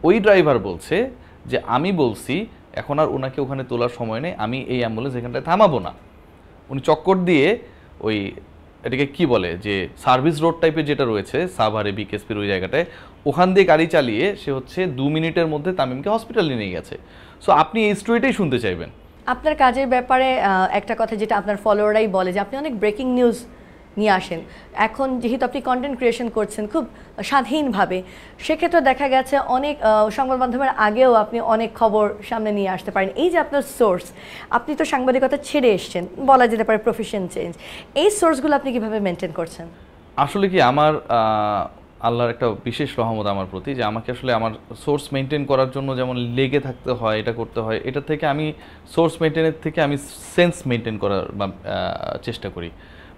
ওই ড্রাইভার বলছে যে আমি বলছি এখন আর ওনাকে ওখানে তোলার সময় নেই, আমি এই অ্যাম্বুলেন্স এখানটায় থামাবো না। উনি চক্কর দিয়ে ওই এটাকে কি বলে যে সার্ভিস রোড টাইপের যেটা রয়েছে সাভারে বিকেএসপির ওই জায়গাটায়, ওখান দিয়ে গাড়ি চালিয়ে সে হচ্ছে 2 মিনিটের মধ্যে তামিমকে হসপিটালে নিয়ে গেছে। সো আপনি এই স্টোরিটাই শুনতে চাইবেন। আপনার কাজের ব্যাপারে একটা কথা যেটা আপনার ফলোয়াররাই বলে যে আপনি অনেক ব্রেকিং নিউজ নিয়ে আসেন। এখন যেহেতু আপনি কন্টেন্ট ক্রিয়েশন করছেন খুব স্বাধীনভাবে, সেক্ষেত্রে দেখা গেছে অনেক সংবাদ মাধ্যমের আগেও আপনি অনেক খবর সামনে নিয়ে আসতে পারেন। এই যে আপনার সোর্স, আপনি তো সাংবাদিকতা ছেড়ে এসছেন, বলা যেতে পারে প্রফেশন চেঞ্জ, এই সোর্সগুলো আপনি কিভাবে মেনটেন করছেন? আসলে কি আমার আল্লাহর একটা বিশেষ রহমত আমার প্রতি যে আমাকে আসলে আমার সোর্স মেনটেন করার জন্য যেমন লেগে থাকতে হয়, এটা করতে হয়, এটা থেকে আমি সোর্স মেনটেনের থেকে আমি সেন্স মেনটেন করার চেষ্টা করি।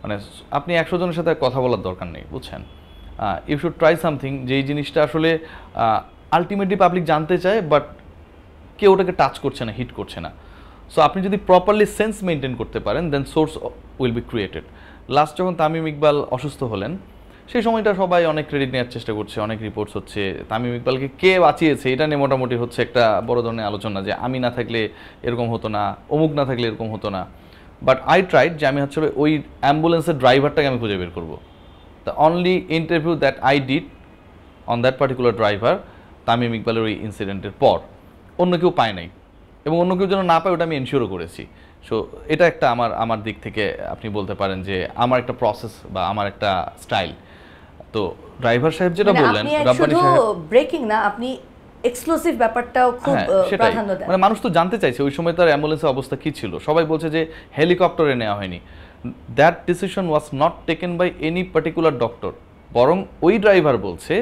মানে আপনি 100 জনের সাথে কথা বলার দরকার নেই, বুঝছেন? ইউ শুড ট্রাই সামথিং, যেই জিনিসটা আসলে আলটিমেটলি পাবলিক জানতে চায় বাট কেউ ওটাকে টাচ করছে না, হিট করছে না। সো আপনি যদি প্রপারলি সেন্স মেনটেন করতে পারেন then source will be created. Last যখন তামিম ইকবাল অসুস্থ হলেন সেই সময়টা সবাই অনেক ক্রেডিট নেওয়ার চেষ্টা করছে, অনেক রিপোর্টস হচ্ছে তামিম ইকবালকে কে বাঁচিয়েছে এটা নিয়ে মোটামুটি হচ্ছে একটা বড় ধরনের আলোচনা যে আমি না থাকলে এরকম হতো না, অমুক না থাকলে এরকম হতো না। বাট আই ট্রাইড যে আমি হচ্ছে ওই অ্যাম্বুলেন্সের ড্রাইভারটাকে আমি খুঁজে বের করবো। The only interview that I did on that particular driver Tamim ইকবালের ওই ইনসিডেন্টের পর অন্য কেউ পায় নাই, এবং অন্য কেউ যেন না পায় ওটা আমি এনশিওরও করেছি। সো এটা একটা আমার দিক থেকে আপনি বলতে পারেন যে আমার একটা প্রসেস বা আমার একটা স্টাইল। তো ড্রাইভার সাহেব যেটা বললেন, রাব্বানি সাহেব ব্রেকিং না, আপনি এক্সক্লুসিভ ব্যাপারটাও খুব প্রাধান্য দেন। মানে মানুষ তো জানতে চাইছে ওই সময় তার অ্যাম্বুলেন্সের অবস্থা কি ছিল। সবাই বলছে যে হেলিকপ্টারে নেওয়া হয়নি। That decision was not taken by any particular doctor, বরং ওই ড্রাইভার বলছে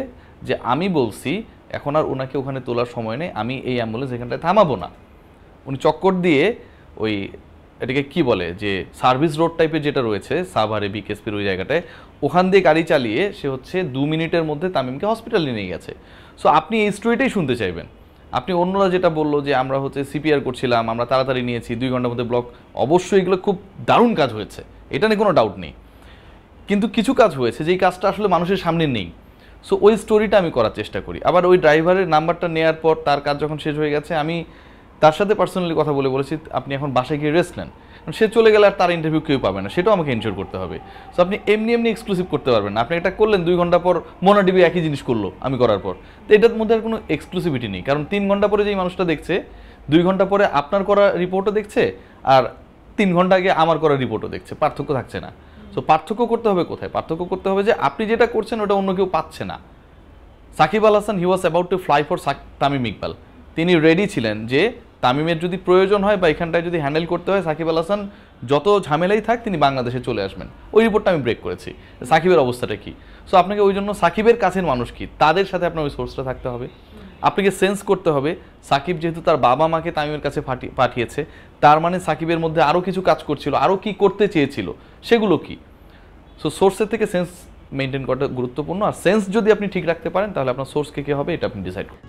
যে আমি বলছি এখন আর ওনাকে ওখানে তোলার সময় নেই, আমি এই অ্যাম্বুলেন্স এখানটায় থামাবো না। উনি চক্কর দিয়ে ওই এটাকে কি বলে যে সার্ভিস রোড টাইপের যেটা রয়েছে সাভারে বিকেএসপির ওই জায়গাটায়, ওখান দিয়ে গাড়ি চালিয়ে সে হচ্ছে 2 মিনিটের মধ্যে তামিমকে হসপিটালে নিয়ে গেছে। সো আপনি এই স্টোরিটাই শুনতে চাইবেন। আপনি অন্যরা যেটা বললো যে আমরা হচ্ছে সিপিআর করছিলাম, আমরা তাড়াতাড়ি নিয়েছি, 2 ঘন্টার মধ্যে ব্লক, অবশ্যই এগুলো খুব দারুণ কাজ হয়েছে, এটা নিয়ে কোনো ডাউট নেই। কিন্তু কিছু কাজ হয়েছে যেই কাজটা আসলে মানুষের সামনে নেই। সো ওই স্টোরিটা আমি করার চেষ্টা করি। আবার ওই ড্রাইভারের নাম্বারটা নেওয়ার পর তার কাজ যখন শেষ হয়ে গেছে আমি তার সাথে পার্সোনালি কথা বলেছি আপনি এখন বাসায় গিয়ে রেস্ট নেন, সে চলে গেলে আর তার ইন্টারভিউ কেউ পাবে না, সেটাও আমাকে এনশিওর করতে হবে। সো আপনি এমনি এক্সক্লুসিভ করতে পারবেন না। আপনি এটা করলেন 2 ঘন্টা পর মোনা টিভি একই জিনিস করলো আমি করার পর, তো এটার মধ্যে আর কোনো এক্সক্লুসিভিটি নেই। কারণ 3 ঘন্টা পরে যেই মানুষটা দেখছে 2 ঘন্টা পরে আপনার করা রিপোর্টও দেখছে, আর 3 ঘন্টা আগে আমার করা রিপোর্টও দেখছে, পার্থক্য থাকছে না। সো পার্থক্য করতে হবে কোথায়? পার্থক্য করতে হবে যে আপনি যেটা করছেন ওটা অন্য কেউ পাচ্ছে না। Shakib Al Hasan he was about to fly for Tamim Iqbal, তিনি রেডি ছিলেন যে তামিমের যদি প্রয়োজন হয় বা এখানটায় যদি হ্যান্ডেল করতে হয় সাকিব আল হাসান যত ঝামেলাই থাক তিনি বাংলাদেশে চলে আসবেন। ওই রিপোর্টটা আমি ব্রেক করেছি। সাকিবের অবস্থাটা কি? সো আপনাকে ওই জন্য সাকিবের কাছের মানুষ কি তাদের সাথে আপনার ওই সোর্সটা থাকতে হবে। আপনাকে সেন্স করতে হবে সাকিব যেহেতু তার বাবা মাকে তামিমের কাছে পাঠিয়েছে, তার মানে সাকিবের মধ্যে আরও কিছু কাজ করছিল, আরও কি করতে চেয়েছিল, সেগুলো কি। সো সোর্সের থেকে সেন্স মেনটেন করাটা গুরুত্বপূর্ণ। আর সেন্স যদি আপনি ঠিক রাখতে পারেন তাহলে আপনার সোর্সকে কী হবে এটা আপনি ডিসাইড করুন।